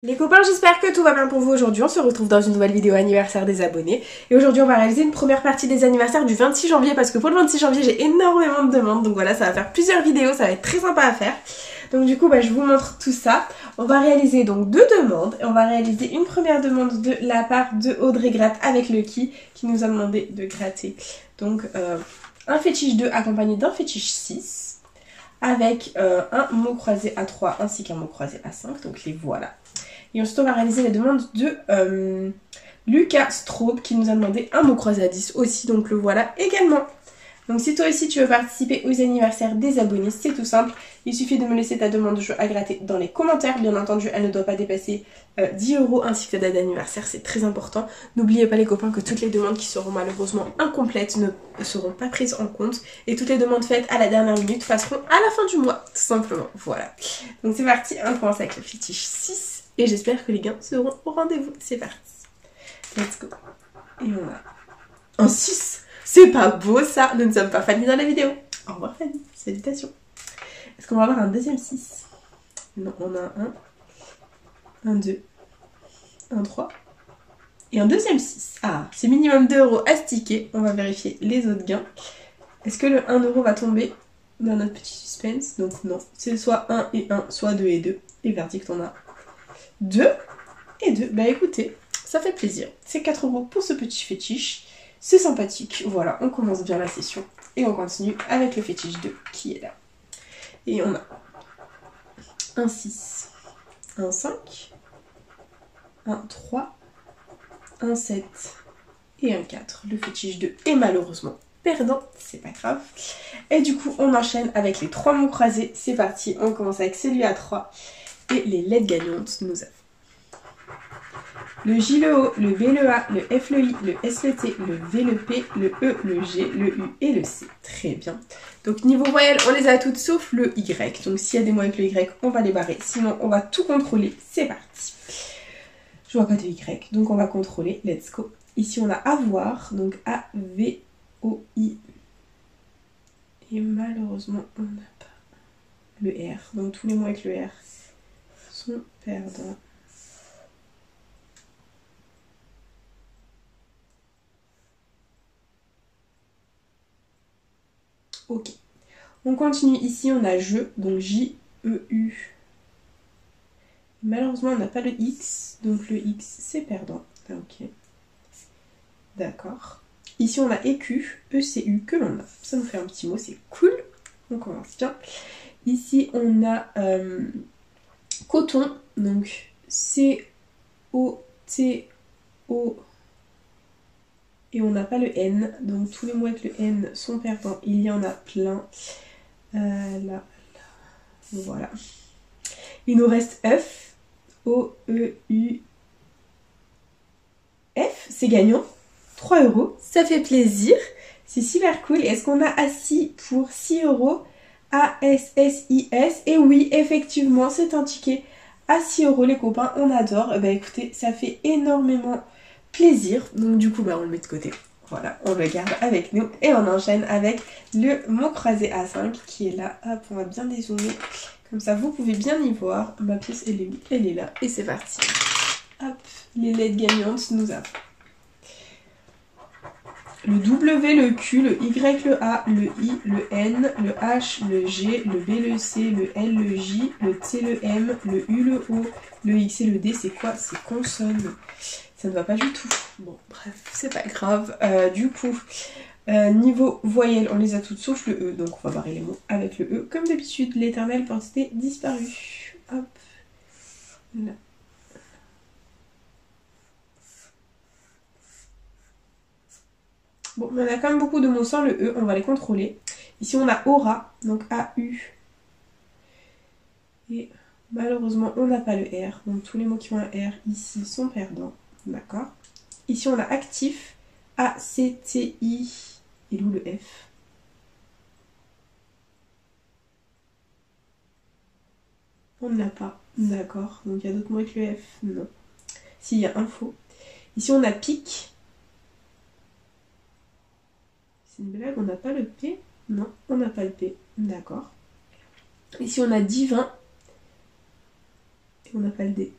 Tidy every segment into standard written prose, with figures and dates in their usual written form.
Les copains, j'espère que tout va bien pour vous aujourd'hui. On se retrouve dans une nouvelle vidéo anniversaire des abonnés. Et aujourd'hui, on va réaliser une première partie des anniversaires du 26 janvier parce que pour le 26 janvier, j'ai énormément de demandes. Donc voilà, ça va faire plusieurs vidéos, ça va être très sympa à faire. Donc du coup, je vous montre tout ça. On va réaliser donc deux demandes. Et on va réaliser une première demande de la part de Audrey Gratte avec Lucky qui nous a demandé de gratter. Donc un fétiche 2 accompagné d'un fétiche 6 avec un mot croisé à 3 ainsi qu'un mot croisé à 5. Donc les voilà. Et ensuite on va réaliser la demande de Lucas Straub qui nous a demandé un mot croisé à 10 aussi, donc le voilà également. Donc si toi aussi tu veux participer aux anniversaires des abonnés, c'est tout simple. Il suffit de me laisser ta demande de jeu à gratter dans les commentaires. Bien entendu, elle ne doit pas dépasser 10 € ainsi que ta date d'anniversaire, c'est très important. N'oubliez pas les copains que toutes les demandes qui seront malheureusement incomplètes ne seront pas prises en compte. Et toutes les demandes faites à la dernière minute passeront à la fin du mois, tout simplement. Voilà. Donc c'est parti, on commence avec le fétiche 6. Et j'espère que les gains seront au rendez-vous. C'est parti. Let's go. Et on a un 6. C'est pas beau ça. Nous ne sommes pas Fanny dans la vidéo. Au revoir Fanny. Salutations. Est-ce qu'on va avoir un deuxième 6? Non, on a un 2, un 3 et un deuxième 6. Ah, c'est minimum 2 € à sticker. On va vérifier les autres gains. Est-ce que le 1 € va tomber dans notre petit suspense? Donc non. C'est soit 1 et 1, soit 2 et 2. Et verdict, on a 2 et 2. Bah écoutez, ça fait plaisir. C'est 4 € pour ce petit fétiche. C'est sympathique. Voilà, on commence bien la session. Et on continue avec le fétiche 2 qui est là. Et on a un 6, un 5, un 3, un 7 et un 4. Le fétiche 2 est malheureusement perdant, c'est pas grave. Et du coup, on enchaîne avec les 3 mots croisés. C'est parti, on commence avec celui à 3. Et les lettres gagnantes, nous avons le J, le O, le B, le A, le F, le I, le S, le T, le V, le P, le E, le G, le U et le C. Très bien. Donc niveau voyelles, on les a toutes sauf le Y. Donc s'il y a des mots avec le Y, on va les barrer. Sinon, on va tout contrôler. C'est parti. Je vois pas de Y, donc on va contrôler. Let's go. Ici, on a avoir, donc A, V, O, I. Et malheureusement, on n'a pas le R. Donc tous les mots avec le R sont perdants. Ok. On continue. Ici, on a je, donc J-E-U. Malheureusement, on n'a pas le X, donc le X, c'est perdant. Ok. D'accord. Ici, on a écu, E-C-U, que l'on a. Ça nous fait un petit mot, c'est cool. On commence bien. Ici, on a coton, donc C-O-T-O. Et on n'a pas le N, donc tous les mots avec le N sont perdants. Il y en a plein. Là, voilà. Il nous reste F, O-E-U, F, c'est gagnant. 3 €, ça fait plaisir. C'est super cool. Est-ce qu'on a assis pour 6 €? A-S-S-I-S. Et oui, effectivement, c'est un ticket à 6 € les copains. On adore. Bah écoutez, ça fait énormément plaisir. Donc du coup, on le met de côté. Voilà, on le garde avec nous. Et on enchaîne avec le mot croisé à 5 qui est là. Hop, on va bien dézoomer. Comme ça, vous pouvez bien y voir. Ma pièce, elle est là. Et c'est parti. Hop, les lettres gagnantes, nous avons le W, le Q, le Y, le A, le I, le N, le H, le G, le B, le C, le L, le J, le T, le M, le U, le O, le X et le D. C'est quoi? C'est consonne. Ça ne va pas du tout. Bon, bref, c'est pas grave. Du coup, niveau voyelles, on les a toutes sauf le E. Donc on va barrer les mots avec le E. Comme d'habitude, l'éternelle pensée disparue. Hop. Là. Bon, mais on a quand même beaucoup de mots sans le E, on va les contrôler. Ici, on a aura, donc A-U. Et malheureusement, on n'a pas le R. Donc tous les mots qui ont un R ici sont perdants. D'accord. Ici, on a actif, A-C-T-I. Et où le F? On ne l'a pas. D'accord. Donc il y a d'autres mots avec le F? Non. Si, il y a info. Ici, on a pic. C'est une blague, on n'a pas le P? Non, on n'a pas le P. D'accord. Ici, on a divin. Et on n'a pas le D.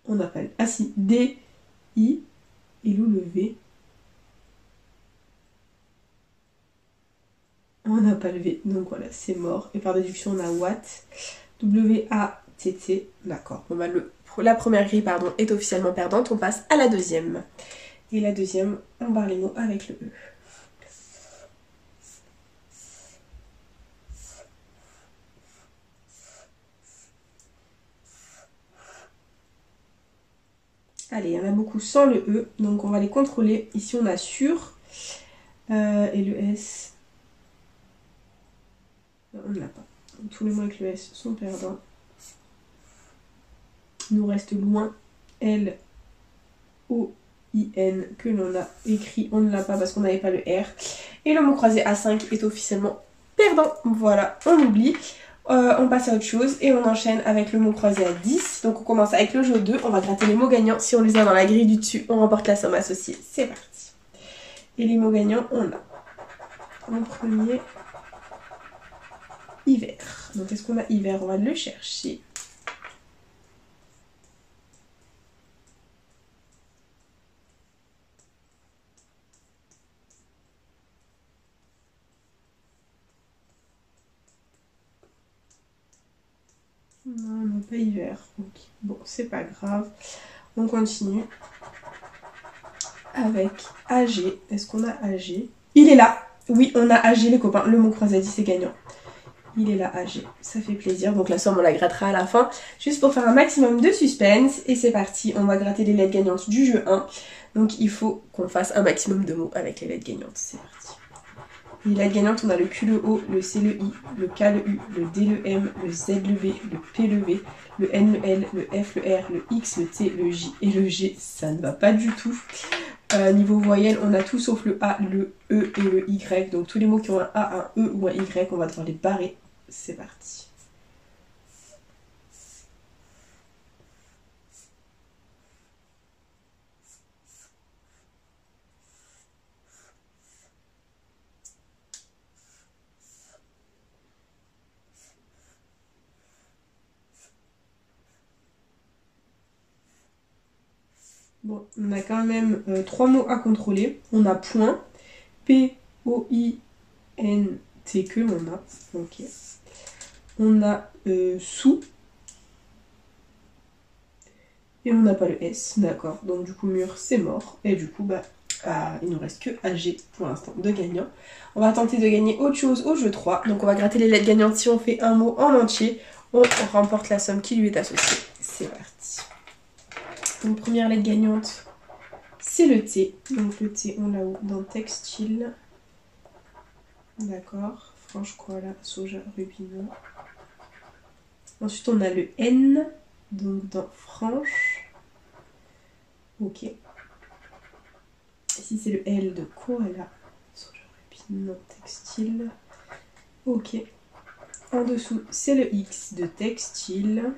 On n'a pas le... Ah si, D, I, et où le V? On n'a pas le V, donc voilà, c'est mort. Et par déduction, on a Watt. W-A-T-T. D'accord. Bon, bah, la première grille, pardon, est officiellement perdante. On passe à la deuxième. Et la deuxième, on barre les mots avec le E. Allez, il y en a beaucoup sans le E, donc on va les contrôler. Ici, on a sur et le S. On ne l'a pas. Donc, tous les mots avec le S sont perdants. Il nous reste loin L, O, I, N que l'on a écrit. On ne l'a pas parce qu'on n'avait pas le R. Et le mot croisé A5 est officiellement perdant. Voilà, on l'oublie. On passe à autre chose et on enchaîne avec le mot croisé à 10. Donc on commence avec le jeu 2. On va gratter les mots gagnants. Si on les a dans la grille du dessus, on remporte la somme associée. C'est parti. Et les mots gagnants, on a en premier hiver. Donc est-ce qu'on a hiver? On va le chercher. Non, on n'a pas hiver. Okay. Bon, c'est pas grave. On continue avec AG. Est-ce qu'on a AG? Il est là. Oui, on a AG les copains. Le mot croisé à 10 c'est gagnant. Il est là AG. Ça fait plaisir. Donc la somme, on la grattera à la fin. Juste pour faire un maximum de suspense. Et c'est parti. On va gratter les lettres gagnantes du jeu 1. Donc il faut qu'on fasse un maximum de mots avec les lettres gagnantes. C'est parti. Les lettres gagnantes, on a le Q, le O, le C, le I, le K, le U, le D, le M, le Z, le V, le P, le V, le N, le L, le F, le R, le X, le T, le J et le G. Ça ne va pas du tout. Niveau voyelle, on a tout sauf le A, le E et le Y. Donc tous les mots qui ont un A, un E ou un Y, on va devoir les barrer. C'est parti. Bon, on a quand même 3 mots à contrôler. On a point, P-O-I-N-T que on a. Ok. On a sous. Et on n'a pas le S, d'accord. Donc du coup mur c'est mort. Et du coup bah il nous reste que AG pour l'instant de gagnant. On va tenter de gagner autre chose au jeu 3. Donc on va gratter les lettres gagnantes. Si on fait un mot en entier, on remporte la somme qui lui est associée. C'est parti. Donc première lettre gagnante, c'est le T. Donc le T, on l'a où? Dans textile. D'accord. Franche koala, soja, rubino. Ensuite on a le N. Donc dans franche. Ok. Ici c'est le L de koala. Soja, rubino, textile. Ok. En dessous c'est le X de textile.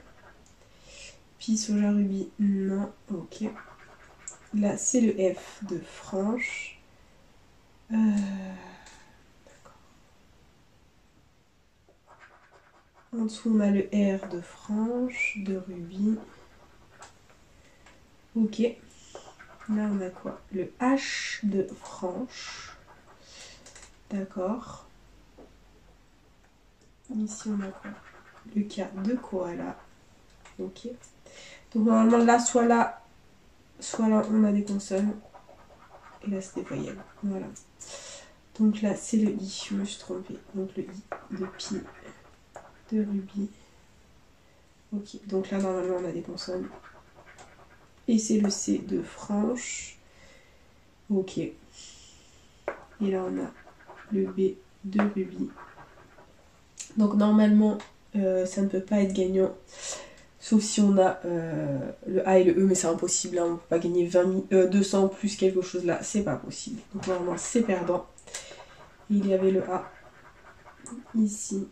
Puis soja rubis, non, ok. Là, c'est le F de franche. D'accord. En dessous, on a le R de franche, de rubis. Ok. Là, on a quoi? Le H de franche. D'accord. Ici, on a quoi? Le K de koala. Ok. Donc normalement là, soit là, on a des consonnes. Et là, c'est des voyelles. Voilà. Donc là, c'est le I. Je me suis trompée. Donc le I de pi, de rubis. Ok. Donc là, normalement, on a des consonnes. Et c'est le C de franche. Ok. Et là, on a le B de rubis. Donc normalement, ça ne peut pas être gagnant. Sauf si on a le A et le E, mais c'est impossible, hein, on ne peut pas gagner 200 plus quelque chose là, c'est pas possible. Donc normalement c'est perdant. Il y avait le A ici.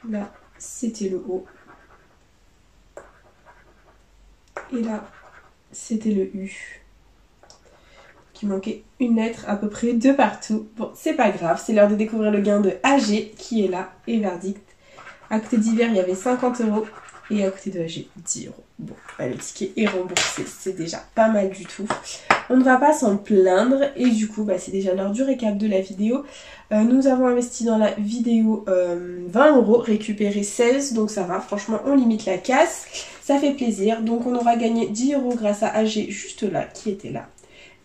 Là c'était le O. Et là c'était le U. Donc il manquait une lettre à peu près de partout. Bon, c'est pas grave, c'est l'heure de découvrir le gain de AG qui est là, et verdict. À côté d'hiver, il y avait 50 €. Et à côté de là, j'ai 10 euros. Bon, bah, le ticket est remboursé, c'est déjà pas mal du tout. On ne va pas s'en plaindre. Et du coup, bah, c'est déjà l'heure du récap de la vidéo. Nous avons investi dans la vidéo 20 euros, récupéré 16. Donc ça va, franchement, on limite la casse. Ça fait plaisir. Donc on aura gagné 10 euros grâce à AG juste là, qui était là.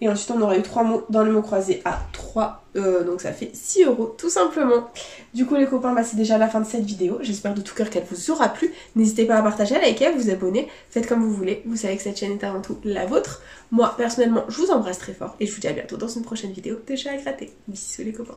Et ensuite on aura eu 3 mots dans le mot croisé à 3, donc ça fait 6 euros tout simplement. Du coup les copains, bah, c'est déjà la fin de cette vidéo. J'espère de tout cœur qu'elle vous aura plu. N'hésitez pas à partager, à liker, à vous abonner. Faites comme vous voulez, vous savez que cette chaîne est avant tout la vôtre. Moi personnellement je vous embrasse très fort et je vous dis à bientôt dans une prochaine vidéo de chat à gratter. Bisous les copains.